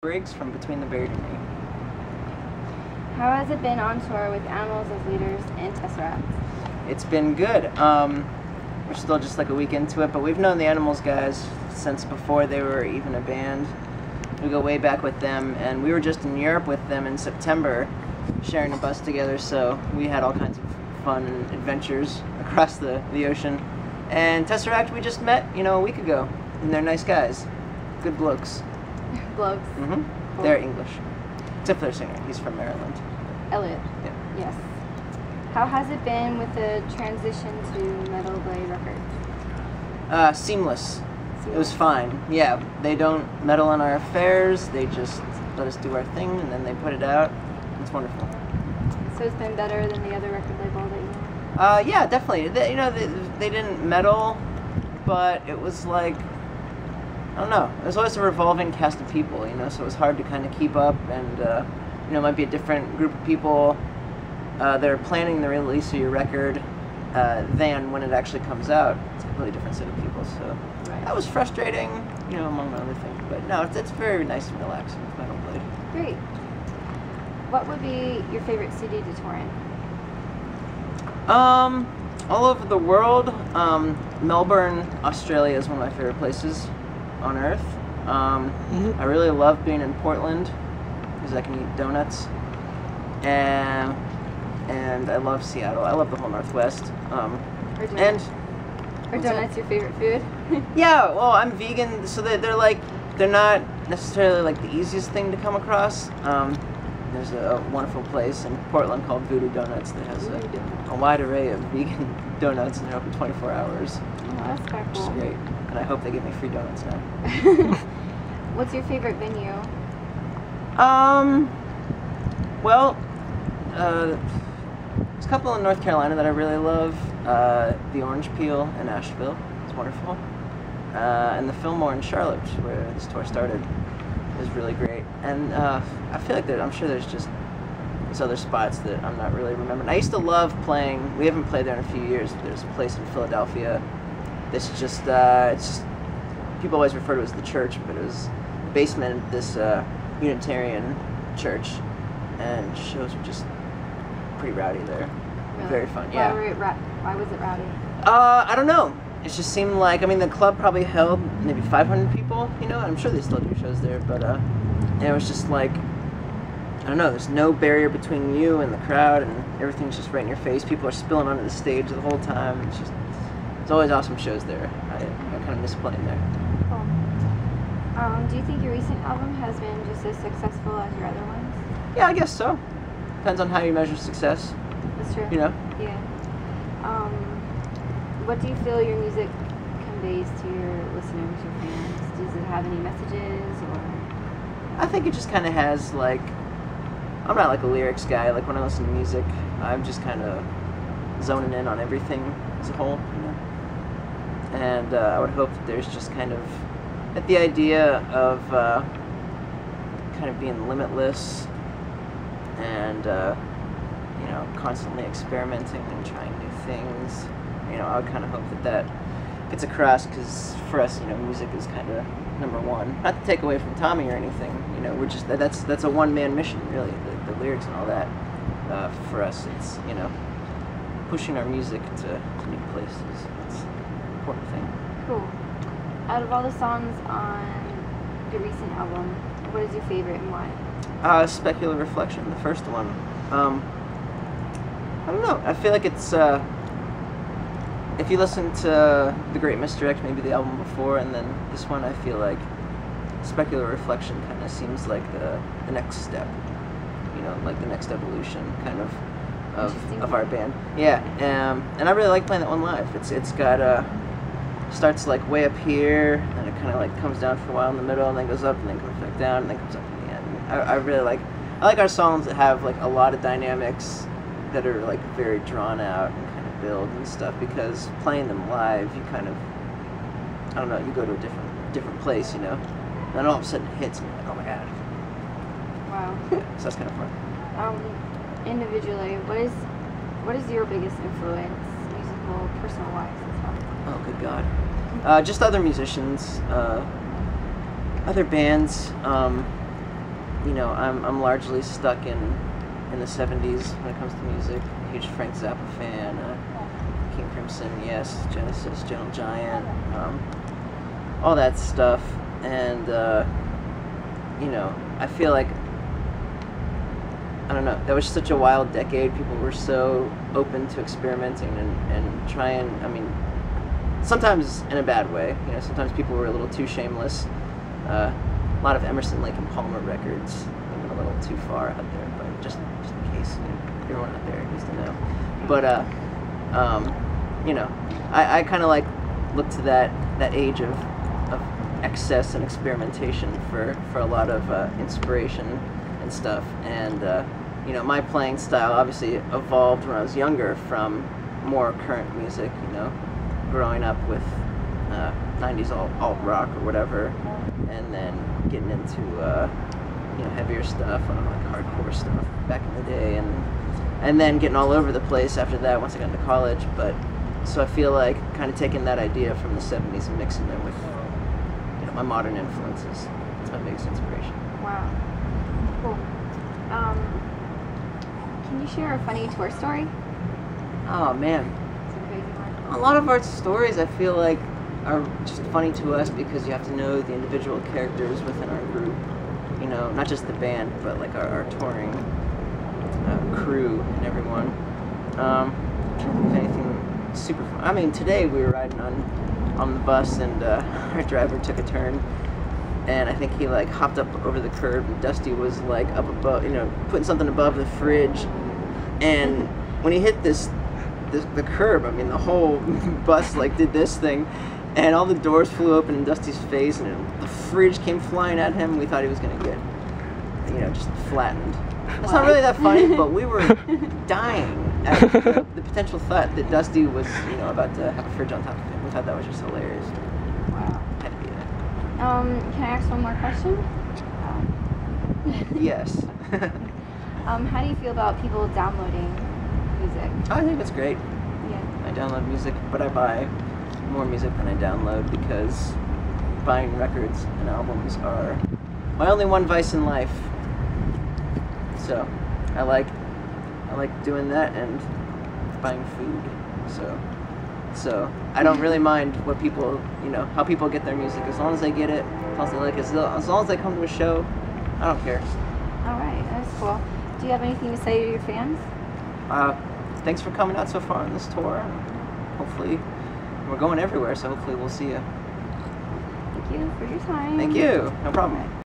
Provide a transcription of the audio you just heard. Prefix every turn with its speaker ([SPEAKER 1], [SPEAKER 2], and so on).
[SPEAKER 1] Briggs from Between the Buried and Me.
[SPEAKER 2] How has it been on tour with animals as leaders and Tesseract?
[SPEAKER 1] It's been good. We're still just like a week into it, but we've known the Animals guys since before they were even a band. We go way back with them, and we were just in Europe with them in September, sharing a bus together, so we had all kinds of fun and adventures across the ocean. And Tesseract we just met, a week ago, and they're nice guys. Good blokes.
[SPEAKER 2] Blokes.
[SPEAKER 1] Mm-hmm.
[SPEAKER 2] Cool.
[SPEAKER 1] They're English. Except for their singer. He's from Maryland.
[SPEAKER 2] Elliot.
[SPEAKER 1] Yeah.
[SPEAKER 2] Yes. How has it been with the transition to Metal Blade Records?
[SPEAKER 1] Seamless. It was fine. Yeah, they don't meddle in our affairs. They just let us do our thing, and then they put it out. It's wonderful.
[SPEAKER 2] So it's been better than the other record label that you know?
[SPEAKER 1] Yeah, definitely. They didn't meddle, but it was like, I don't know. It was always a revolving cast of people, so it was hard to kind of keep up, and it might be a different group of people that are planning the release of your record than when it actually comes out. It's a completely different set of people, so that was frustrating, among other things. But no, it's very nice and relaxing with Metal Blade.
[SPEAKER 2] Great. What would be your favorite CD to tour in?
[SPEAKER 1] All over the world. Melbourne, Australia is one of my favorite places on earth. I really love being in Portland because I can eat donuts, and I love Seattle. I love the whole Northwest.
[SPEAKER 2] Are donuts your favorite food?
[SPEAKER 1] Yeah, well, I'm vegan, so they're not necessarily like the easiest thing to come across. There's a wonderful place in Portland called Voodoo Donuts that has a wide array of vegan donuts, and they're open 24 hours.
[SPEAKER 2] Oh, that's quite cool.
[SPEAKER 1] Which is great. And I hope they give me free donuts now.
[SPEAKER 2] What's your favorite venue?
[SPEAKER 1] Well, there's a couple in North Carolina that I really love. The Orange Peel in Asheville. It's wonderful. And the Fillmore in Charlotte, which is where this tour started, is really great. And I feel like I'm sure there's just these other spots that I'm not really remembering. I used to love playing, we haven't played there in a few years, but there's a place in Philadelphia that's just, it's just, people always refer to it as the church, but it was the basement of this Unitarian church, and shows were just pretty rowdy there.
[SPEAKER 2] Really?
[SPEAKER 1] Very fun, yeah.
[SPEAKER 2] Why was it rowdy?
[SPEAKER 1] I don't know. It just seemed like, the club probably held maybe 500 people, I'm sure they still do shows there, but it was just like, I don't know, there's no barrier between you and the crowd, and everything's just right in your face. People are spilling onto the stage the whole time. It's always awesome shows there. I kind of miss playing there.
[SPEAKER 2] Cool. Do you think your recent album has been just as successful as your other ones?
[SPEAKER 1] Yeah, I guess so. Depends on how you measure success.
[SPEAKER 2] That's true.
[SPEAKER 1] Yeah.
[SPEAKER 2] What do you feel your music conveys to your listeners, your fans? Does it have any messages, or?
[SPEAKER 1] I think it just kind of has, like, I'm not like a lyrics guy. Like, when I listen to music, I'm just kind of zoning in on everything as a whole, And I would hope that there's just kind of, that the idea of kind of being limitless and, constantly experimenting and trying new things, I would kind of hope that gets across, because for us, music is kind of number one. Not to take away from Tommy or anything, we're just, that's a one-man mission, really, the lyrics and all that. For us, it's, pushing our music to new places. It's an important thing.
[SPEAKER 2] Cool. Out of all the songs on the recent album, what is your favorite and why?
[SPEAKER 1] Specular Reflection, the first one. I don't know. I feel like it's, if you listen to The Great Misdirect, maybe the album before, and then this one, I feel like Specular Reflection kind of seems like the next step, like the next evolution, kind of our band. Yeah, and I really like playing that one live. It's got, starts like way up here, and it kind of like comes down for a while in the middle, and then goes up, and then comes back down, and then comes up in the end. I really like our songs that have like a lot of dynamics that are like very drawn out and kind of build and stuff, because playing them live, you kind of, I don't know, you go to a different place, and then all of a sudden it hits, and you're like, oh my god.
[SPEAKER 2] Wow.
[SPEAKER 1] Yeah, so that's kind of fun.
[SPEAKER 2] Individually, what is your biggest influence, musical, personal wise as well?
[SPEAKER 1] Oh, good God. Just other musicians, other bands. you know, I'm largely stuck in the 70s when it comes to music. Huge Frank Zappa fan, King Crimson, yes, Genesis, Gentle Giant, all that stuff. And you know, I feel like, I don't know, that was such a wild decade. People were so open to experimenting and trying, I mean, sometimes in a bad way. You know, sometimes people were a little too shameless. A lot of Emerson, Lake and Palmer records went a little too far out there, but just in case, you know, everyone out there needs to know. But you know, I kind of like look to that age of excess and experimentation for a lot of inspiration and stuff. And you know, my playing style obviously evolved when I was younger from more current music, you know, growing up with 90s alt rock or whatever, and then getting into you know, heavier stuff, like hardcore stuff back in the day, and then getting all over the place after that once I got into college. But so I feel like kind of taking that idea from the 70s and mixing it with, you know, my modern influences. That's my biggest inspiration.
[SPEAKER 2] Wow. Cool. Can you share a funny tour story?
[SPEAKER 1] Oh man.
[SPEAKER 2] It's a crazy one.
[SPEAKER 1] A lot of our stories, I feel like, are just funny to us because you have to know the individual characters within our group. You know, not just the band, but like our touring crew and everyone. If anything super fun. I mean, today we were riding on the bus, and our driver took a turn, and I think he like hopped up over the curb, and Dusty was like up above, you know, putting something above the fridge, and when he hit the curb, I mean, the whole bus like did this thing, and all the doors flew open in Dusty's face, and the fridge came flying at him. We thought he was gonna get, you know, just flattened. That's not really that funny, but we were dying at the potential thought that Dusty was, you know, about to have a fridge on top of him. We thought that was just hilarious.
[SPEAKER 2] Wow.
[SPEAKER 1] Had to be that.
[SPEAKER 2] Can I ask one more question?
[SPEAKER 1] Yes.
[SPEAKER 2] How do you feel about people downloading music?
[SPEAKER 1] I think it's great.
[SPEAKER 2] Yeah.
[SPEAKER 1] I download music, but I buy more music than I download because buying records and albums are my only one vice in life. So I like doing that and buying food. So I don't really mind what people, you know, how people get their music, as long as they get it, as long as they like it, as long as they come to a show. I don't care.
[SPEAKER 2] All right, that's cool. Do you have anything to say to your fans?
[SPEAKER 1] Thanks for coming out so far on this tour. Hopefully, we're going everywhere, so hopefully we'll see you.
[SPEAKER 2] Thank you for your time.
[SPEAKER 1] Thank you. No problem.